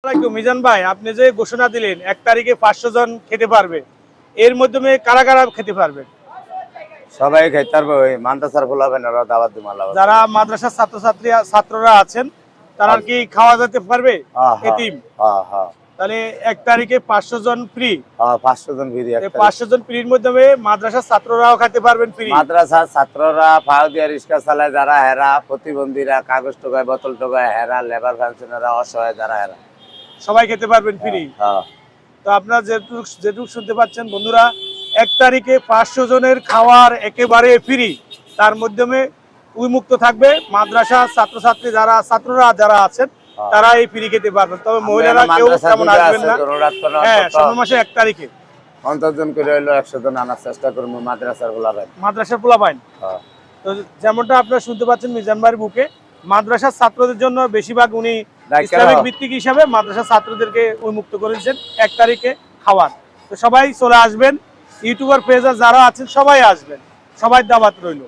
মিজান ভাই, আপনি যে ঘোষণা দিলেন 1 তারিখে 500 জন খেতে পারবে, এর মাধ্যমে কারা কারা খেতে পারবে? সবাই খাইতে পারবে। ওই মাদ্রাসার ফুলাবেন ওরা দাওয়াত দিমাল যারা মাদ্রাসার ছাত্ররা আছেন তারা কি খাওয়া যেতে পারবে? এতিম। তাহলে 1 তারিখে 500 জন ফ্রি। 500 জন ফ্রি। 500 জন ফ্রির মাধ্যমে মাদ্রাসার ছাত্ররাও খেতে পারবেন ফ্রি। মাদ্রাসার ছাত্ররা ফাও দিয়া রিক্সা চালায়, যারা হেরা প্রতিবন্ধীরা, কাগজ টোকায়, বোতল টোকায়, হেরা লেবার পেনশনাররা, অসহায় যারা হেরা সবাই খেতে পারবেন ফ্রি। তো আপনারা যেটুকু শুনতে পাচ্ছেন বন্ধুরা, 1 তারিখে 500 জনের খাওয়ার একেবারে ফ্রি। তার মাধ্যমে উন্মুক্ত থাকবে মাদ্রাসা ছাত্ররা যারা আছেন তারা এই ফ্রি খেতে পারবেন। তবে মহিলারা কেউ তেমন আসবেন না। হ্যাঁ, সামনের মাসে 1 তারিখে 50 জন করে হইলো 100 জন আনার চেষ্টা করবো মাদ্রাসার পোলাপাইন। তো যেমনটা আপনারা শুনতে পাচ্ছেন মিজান ভাইয়ের বুকে, মাদ্রাসার ছাত্রদের জন্য বেশিরভাগ উনি ইসলামিক ভিত্তিক হিসাবে মাদ্রাসার ছাত্রদেরকে উন্মুক্ত করেছেন 1 তারিখে খাওয়ার। তো সবাই চলে আসবেন, ইউটিউবার পেজে যারা আছেন সবাই আসবেন, সবাই দাওয়াত রইল।